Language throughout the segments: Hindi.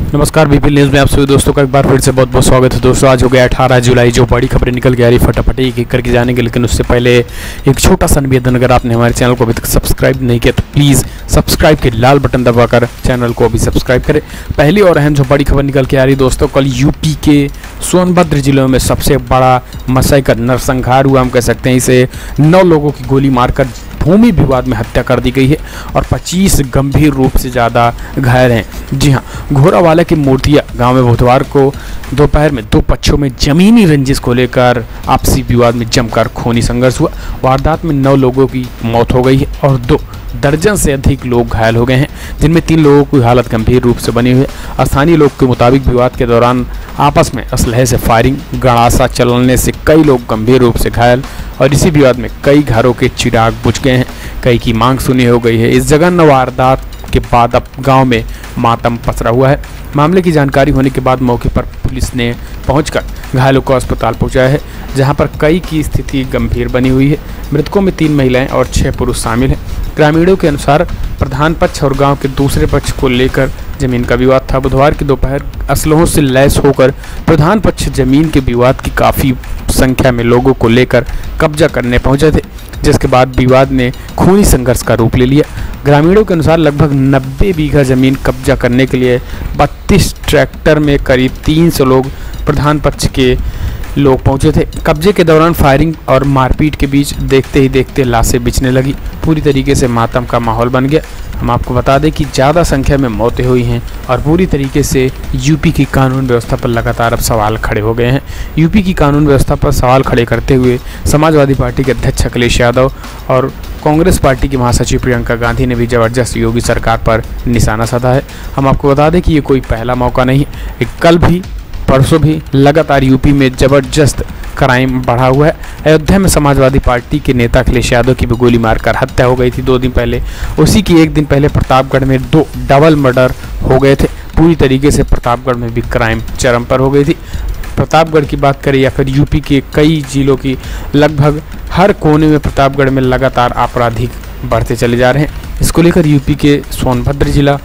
नमस्कार बीपी न्यूज़ में आप सभी दोस्तों का एक बार फिर से बहुत बहुत स्वागत है। दोस्तों आज हो गया 18 जुलाई, जो बड़ी खबरें निकल के आ रही फटाफट एक एक करके जानेंगे, लेकिन उससे पहले एक छोटा सा निवेदन, अगर आपने हमारे चैनल को अभी तक सब्सक्राइब नहीं किया तो प्लीज़ सब्सक्राइब के लाल बटन दबाकर चैनल को अभी सब्सक्राइब करें। पहली और अहम जो बड़ी खबर निकल के आ रही दोस्तों, कल यूपी के सोनभद्र जिले में सबसे बड़ा मसई का नरसंहार हुआ, हम कह सकते हैं। इसे 9 लोगों की गोली मारकर भूमि विवाद में हत्या कर दी गई है और 25 गंभीर रूप से ज़्यादा घायल हैं। जी हाँ, घोरावाला की मूर्तिया गांव में बुधवार को दोपहर में 2 पक्षों में जमीनी रंजिश को लेकर आपसी विवाद में जमकर खूनी संघर्ष हुआ। वारदात में 9 लोगों की मौत हो गई है और 2 दर्जन से अधिक लोग घायल हो गए हैं, जिनमें 3 लोगों की हालत गंभीर रूप से बनी हुई है। स्थानीय लोग के मुताबिक विवाद के दौरान आपस में असलहे से फायरिंग, गड़ासा चलने से कई लोग गंभीर रूप से घायल और इसी विवाद में कई घरों के चिराग बुझ गए हैं। कई की मांग सुनी हो गई है। इस जघन्य वारदात के बाद अब गांव में मातम पसरा हुआ है। मामले की जानकारी होने के बाद मौके पर पुलिस ने पहुंचकर घायलों को अस्पताल पहुंचाया है, जहां पर कई की स्थिति गंभीर बनी हुई है। मृतकों में 3 महिलाएं और 6 पुरुष शामिल हैं। ग्रामीणों के अनुसार प्रधान पक्ष और गांव के दूसरे पक्ष को लेकर जमीन का विवाद था। बुधवार की दोपहर असलहों से लैस होकर प्रधान पक्ष जमीन के विवाद की काफ़ी संख्या में लोगों को लेकर कब्जा करने पहुंचे थे, जिसके बाद विवाद ने खूनी संघर्ष का रूप ले लिया। ग्रामीणों के अनुसार लगभग 90 बीघा जमीन कब्जा करने के लिए 32 ट्रैक्टर में करीब 300 लोग प्रधान पक्ष के लोग पहुंचे थे। कब्जे के दौरान फायरिंग और मारपीट के बीच देखते ही देखते लाशें बिछने लगी। पूरी तरीके से मातम का माहौल बन गया। हम आपको बता दें कि ज़्यादा संख्या में मौतें हुई हैं और पूरी तरीके से यूपी की कानून व्यवस्था पर लगातार अब सवाल खड़े हो गए हैं। यूपी की कानून व्यवस्था पर सवाल खड़े करते हुए समाजवादी पार्टी के अध्यक्ष अखिलेश यादव और कांग्रेस पार्टी की महासचिव प्रियंका गांधी ने भी जबरदस्त योगी सरकार पर निशाना साधा है। हम आपको बता दें कि ये कोई पहला मौका नहीं है। कल भी परसों भी लगातार यूपी में जबरदस्त क्राइम बढ़ा हुआ है। अयोध्या में समाजवादी पार्टी के नेता अखिलेश यादव की भी गोली मारकर हत्या हो गई थी 2 दिन पहले। उसी की 1 दिन पहले प्रतापगढ़ में 2 डबल मर्डर हो गए थे। पूरी तरीके से प्रतापगढ़ में भी क्राइम चरम पर हो गई थी। प्रतापगढ़ की बात करें या फिर यूपी के कई जिलों की, लगभग हर कोने में प्रतापगढ़ में लगातार आपराधिक बढ़ते चले जा रहे हैं। इसको लेकर यूपी के सोनभद्र जिला,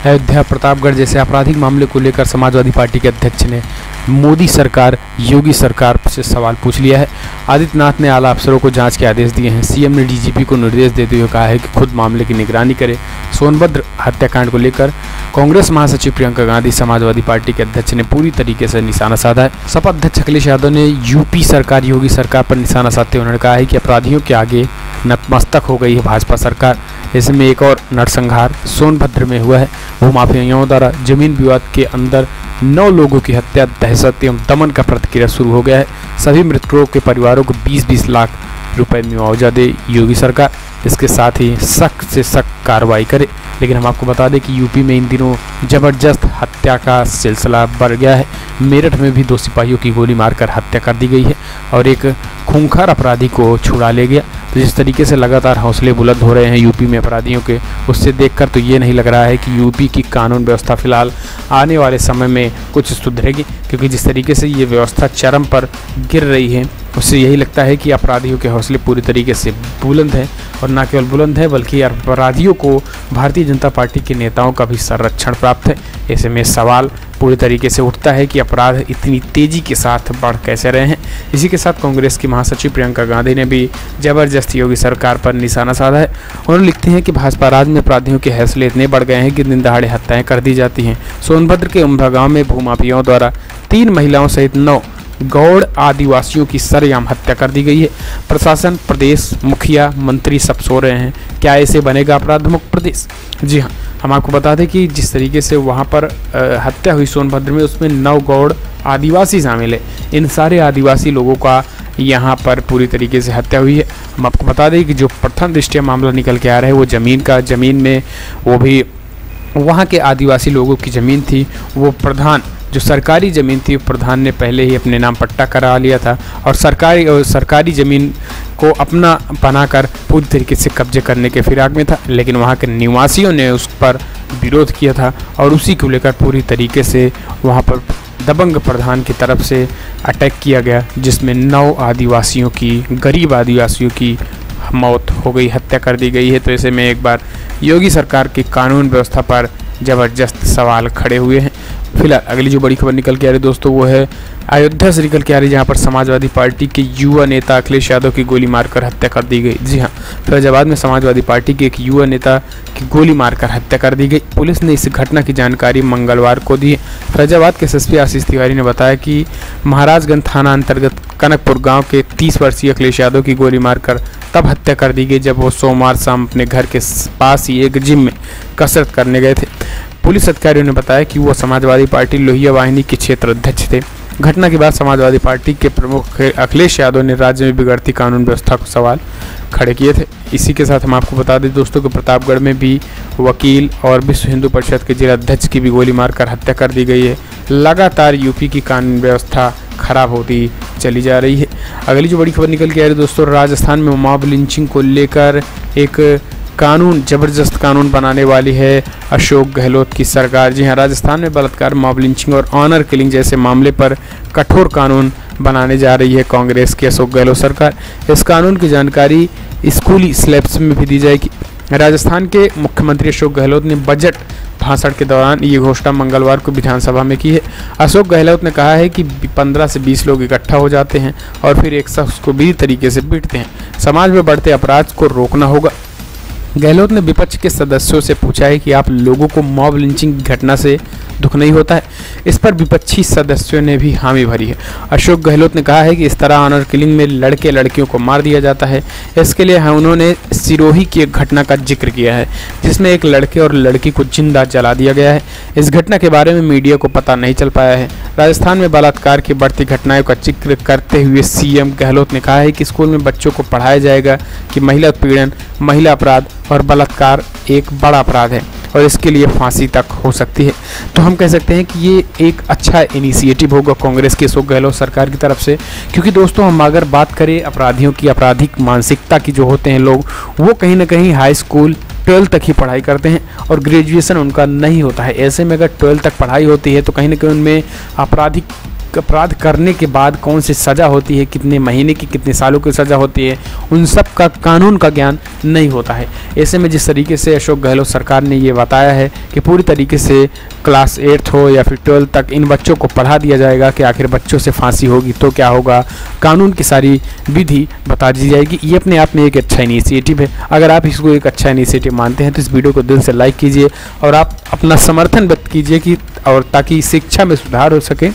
अयोध्या, प्रतापगढ़ जैसे आपराधिक मामले को लेकर समाजवादी पार्टी के अध्यक्ष ने मोदी सरकार, योगी सरकार से सवाल पूछ लिया है। आदित्यनाथ ने आला अफसरों को जांच के आदेश दिए हैं। सीएम ने डीजीपी को निर्देश देते हुए कहा है कि खुद मामले की निगरानी करे। सोनभद्र हत्याकांड को लेकर कांग्रेस महासचिव प्रियंका गांधी, समाजवादी पार्टी के अध्यक्ष ने पूरी तरीके से निशाना साधा है। सपा अध्यक्ष अखिलेश यादव ने यूपी सरकार, योगी सरकार पर निशाना साधते हुए उन्होंने कहा है कि अपराधियों के आगे नतमस्तक हो गई है भाजपा सरकार। ऐसे में एक और नरसंहार सोनभद्र में हुआ है। भूमाफियाओं द्वारा जमीन विवाद के अंदर 9 लोगों की हत्या, दहशत एवं दमन का प्रतिक्रिया शुरू हो गया है। सभी मृतकों के परिवारों को 20-20 लाख रुपए मुआवजा दे योगी सरकार। इसके साथ ही सख्त से सख्त कार्रवाई करे। लेकिन हम आपको बता दें कि यूपी में इन दिनों जबरदस्त हत्या का सिलसिला बढ़ गया है। मेरठ में भी 2 सिपाहियों की गोली मारकर हत्या कर दी गई है और एक खूंखार अपराधी को छुड़ा ले गया। तो जिस तरीके से लगातार हौसले बुलंद हो रहे हैं यूपी में अपराधियों के, उससे देखकर तो ये नहीं लग रहा है कि यूपी की कानून व्यवस्था फिलहाल आने वाले समय में कुछ सुधरेगी, क्योंकि जिस तरीके से ये व्यवस्था चरम पर गिर रही है, उससे यही लगता है कि अपराधियों के हौसले पूरी तरीके से बुलंद हैं। और न केवल बुलंद है बल्कि अपराधियों को भारतीय जनता पार्टी के नेताओं का भी संरक्षण प्राप्त है। ऐसे में सवाल पूरी तरीके से उठता है कि अपराध इतनी तेज़ी के साथ बढ़ कैसे रहे हैं। इसी के साथ कांग्रेस की महासचिव प्रियंका गांधी ने भी जबरदस्त योगी सरकार पर निशाना साधा है। उन्होंने लिखते हैं कि भाजपा राज में अपराधियों के हौसले इतने बढ़ गए हैं कि दिन दहाड़े हत्याएं कर दी जाती हैं। सोनभद्र के उम्भा गाँव में भूमाफियाओं द्वारा 3 महिलाओं सहित 9 गौड़ आदिवासियों की सरेआम हत्या कर दी गई है। प्रशासन, प्रदेश मुखिया, मंत्री सब सो रहे हैं। क्या ऐसे बनेगा अपराध मुक्त प्रदेश? जी हाँ, हम आपको बता दें कि जिस तरीके से वहाँ पर हत्या हुई सोनभद्र में, उसमें 9 गौड़ आदिवासी शामिल है। इन सारे आदिवासी लोगों का यहाँ पर पूरी तरीके से हत्या हुई है। हम आपको बता दें कि जो प्रथम दृष्टया मामला निकल के आ रहा है वो ज़मीन में, वो भी वहाँ के आदिवासी लोगों की ज़मीन थी। वो प्रधान, जो सरकारी ज़मीन थी, प्रधान ने पहले ही अपने नाम पट्टा करा लिया था और सरकारी ज़मीन को अपना बनाकर पूरी तरीके से कब्जे करने के फिराक में था। लेकिन वहाँ के निवासियों ने उस पर विरोध किया था और उसी को लेकर पूरी तरीके से वहाँ पर दबंग प्रधान की तरफ से अटैक किया गया, जिसमें 9 आदिवासियों की, गरीब आदिवासियों की मौत हो गई, हत्या कर दी गई है। तो ऐसे में एक बार योगी सरकार की कानून व्यवस्था पर ज़बरदस्त सवाल खड़े हुए हैं। फिलहाल अगली जो बड़ी खबर निकल के आ रही दोस्तों वो है अयोध्या से निकल के आ रही, जहां पर समाजवादी पार्टी के युवा नेता अखिलेश यादव की गोली मारकर हत्या कर दी गई। जी हां, फैजाबाद में समाजवादी पार्टी के एक युवा नेता की गोली मारकर हत्या कर दी गई। पुलिस ने इस घटना की जानकारी मंगलवार को दी। फैजाबाद के एसएसपी आशीष तिवारी ने बताया कि महाराजगंज थाना अंतर्गत कनकपुर गाँव के 30 वर्षीय अखिलेश यादव की गोली मारकर तब हत्या कर दी गई जब वो सोमवार शाम अपने घर के पास ही एक जिम में कसरत करने गए थे। पुलिस अधिकारियों ने बताया कि वो समाजवादी पार्टी लोहिया वाहिनी के क्षेत्र अध्यक्ष थे। घटना के बाद समाजवादी पार्टी के प्रमुख अखिलेश यादव ने राज्य में बिगड़ती कानून व्यवस्था को सवाल खड़े किए थे। इसी के साथ हम आपको बता दें दोस्तों कि प्रतापगढ़ में भी वकील और विश्व हिंदू परिषद के जिला अध्यक्ष की भी गोली मारकर हत्या कर दी गई है। लगातार यूपी की कानून व्यवस्था खराब होती चली जा रही है। अगली जो बड़ी खबर निकल के आ रही है दोस्तों, राजस्थान में मॉब लिंचिंग को लेकर एक जबरदस्त कानून बनाने वाली है अशोक गहलोत की सरकार। जी हां, राजस्थान में बलात्कार, मॉब लिंचिंग और ऑनर किलिंग जैसे मामले पर कठोर कानून बनाने जा रही है कांग्रेस की अशोक गहलोत सरकार। इस कानून की जानकारी स्कूली स्लैब्स में भी दी जाएगी। राजस्थान के मुख्यमंत्री अशोक गहलोत ने बजट भाषण के दौरान ये घोषणा मंगलवार को विधानसभा में की है। अशोक गहलोत ने कहा है कि 15 से 20 लोग इकट्ठा हो जाते हैं और फिर एक शख्स को बुरी तरीके से पीटते हैं। समाज में बढ़ते अपराध को रोकना होगा। गहलोत ने विपक्ष के सदस्यों से पूछा है कि आप लोगों को मॉब लिंचिंग की घटना से दुख नहीं होता है। इस पर विपक्षी सदस्यों ने भी हामी भरी है। अशोक गहलोत ने कहा है कि इस तरह ऑनर किलिंग में लड़के लड़कियों को मार दिया जाता है। इसके लिए उन्होंने सिरोही की एक घटना का जिक्र किया है जिसमें एक लड़के और लड़की को जिंदा जला दिया गया है। इस घटना के बारे में मीडिया को पता नहीं चल पाया है। राजस्थान में बलात्कार की बढ़ती घटनाओं का जिक्र करते हुए सीएम गहलोत ने कहा है कि स्कूल में बच्चों को पढ़ाया जाएगा कि महिला उत्पीड़न, महिला अपराध और बलात्कार एक बड़ा अपराध है और इसके लिए फांसी तक हो सकती है। तो हम कह सकते हैं कि ये एक अच्छा इनिशिएटिव होगा कांग्रेस की अशोक गहलोत सरकार की तरफ से, क्योंकि दोस्तों हम अगर बात करें अपराधियों की, आपराधिक मानसिकता की जो होते हैं लोग, वो कहीं ना कहीं हाई स्कूल 12 तक ही पढ़ाई करते हैं और ग्रेजुएशन उनका नहीं होता है। ऐसे में अगर 12 तक पढ़ाई होती है तो कहीं ना कहीं उनमें अपराध करने के बाद कौन सी सज़ा होती है, कितने महीने की, कितने सालों की सज़ा होती है, उन सब का कानून का ज्ञान नहीं होता है। ऐसे में जिस तरीके से अशोक गहलोत सरकार ने ये बताया है कि पूरी तरीके से क्लास 8 हो या फिर 12 तक इन बच्चों को पढ़ा दिया जाएगा कि आखिर बच्चों से फांसी होगी तो क्या होगा, कानून की सारी विधि बता दी जाएगी। ये अपने आप में एक अच्छा इनिशिएटिव है। अगर आप इसको एक अच्छा इनिशिएटिव मानते हैं तो इस वीडियो को दिल से लाइक कीजिए और आप अपना समर्थन व्यक्त कीजिए कि और ताकि शिक्षा में सुधार हो सके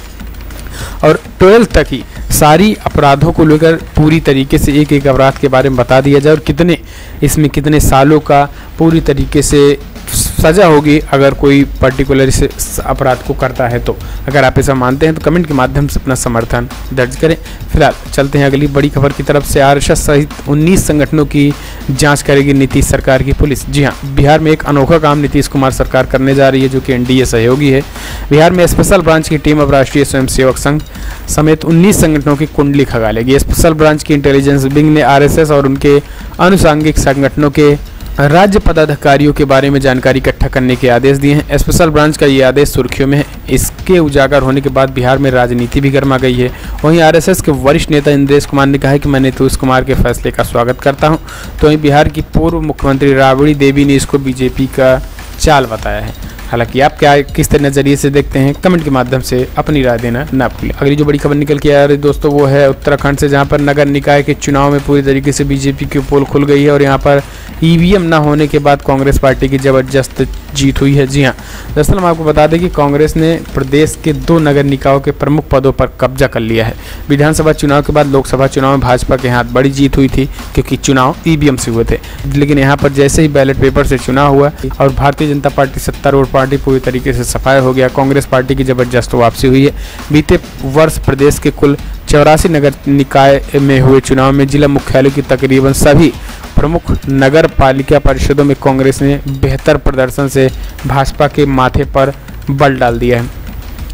और 12 तक ही सारी अपराधों को लेकर पूरी तरीके से एक एक अपराध के बारे में बता दिया जाए और इसमें कितने सालों का पूरी तरीके से सज़ा होगी अगर कोई पर्टिकुलर इस अपराध को करता है। तो अगर आप ऐसा मानते हैं तो कमेंट के माध्यम से अपना समर्थन दर्ज करें। फिलहाल चलते हैं अगली बड़ी खबर की तरफ से। आरएसएस सहित 19 संगठनों की जांच करेगी नीतीश सरकार की पुलिस। जी हां, बिहार में एक अनोखा काम नीतीश कुमार सरकार करने जा रही है जो कि एनडीए सहयोगी है। बिहार में स्पेशल ब्रांच की टीम अब राष्ट्रीय स्वयंसेवक संघ समेत 19 संगठनों की कुंडली खंगालेगी। स्पेशल ब्रांच की इंटेलिजेंस विंग ने आरएसएस और उनके अनुषंगिक संगठनों के राज्य पदाधिकारियों के बारे में जानकारी इकट्ठा करने के आदेश दिए हैं। स्पेशल ब्रांच का ये आदेश सुर्खियों में है। इसके उजागर होने के बाद बिहार में राजनीति भी गर्मा गई है। वहीं आरएसएस के वरिष्ठ नेता इंद्रेश कुमार ने कहा है कि मैं नीतीश कुमार के फैसले का स्वागत करता हूं। तो वहीं बिहार की पूर्व मुख्यमंत्री राबड़ी देवी ने इसको बीजेपी का चाल बताया है। हालांकि आप किस तरह नज़रिए से देखते हैं, कमेंट के माध्यम से अपनी राय देना ना भूलें। अगली जो बड़ी खबर निकल के आ रही दोस्तों वो है उत्तराखंड से, जहां पर नगर निकाय के चुनाव में पूरी तरीके से बीजेपी की पोल खुल गई है और यहां पर ईवीएम ना होने के बाद कांग्रेस पार्टी की जबरदस्त जीत हुई है। जी हां, दरअसल हम आपको बता दें कि कांग्रेस ने प्रदेश के 2 नगर निकायों के प्रमुख पदों पर कब्जा कर लिया है। विधानसभा चुनाव के बाद लोकसभा चुनाव में भाजपा के हाथ बड़ी जीत हुई थी क्योंकि चुनाव ईवीएम से हुए थे, लेकिन यहाँ पर जैसे ही बैलेट पेपर से चुनाव हुआ और भारतीय जनता पार्टी सत्तारूढ़ पार्टी पूरी तरीके से सफाया हो गया, कांग्रेस पार्टी की जबरदस्त वापसी हुई है। बीते वर्ष प्रदेश के कुल 84 नगर निकाय में हुए चुनाव में जिला मुख्यालय की तकरीबन सभी प्रमुख नगर पालिका परिषदों में कांग्रेस ने बेहतर प्रदर्शन से भाजपा के माथे पर बल डाल दिया है।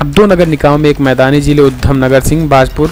अब 2 नगर निकायों में एक मैदानी जिले उधम नगर सिंह बाजपुर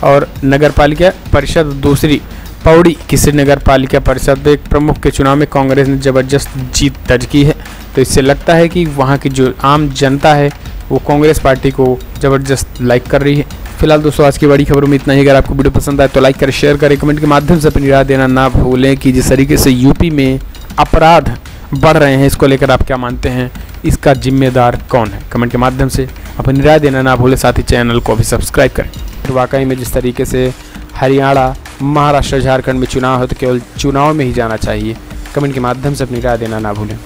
और नगर पालिका परिषद, दूसरी पौड़ी की नगर पालिका परिषद एक प्रमुख के चुनाव में कांग्रेस ने जबरदस्त जीत दर्ज की है। तो इससे लगता है कि वहाँ की जो आम जनता है वो कांग्रेस पार्टी को जबरदस्त लाइक कर रही है। फिलहाल दोस्तों आज की बड़ी खबरों में इतना ही। अगर आपको वीडियो पसंद आए तो लाइक करें, शेयर करें, कमेंट के माध्यम से अपनी राय देना ना भूलें कि जिस तरीके से यूपी में अपराध बढ़ रहे हैं इसको लेकर आप क्या मानते हैं, इसका जिम्मेदार कौन है, कमेंट के माध्यम से अपनी राय देना ना भूलें, साथ ही चैनल को भी सब्सक्राइब करें। वाकई में जिस तरीके से हरियाणा, महाराष्ट्र, झारखंड में चुनाव है तो केवल चुनाव में ही जाना चाहिए। कमेंट के माध्यम से अपनी राय देना ना भूलें।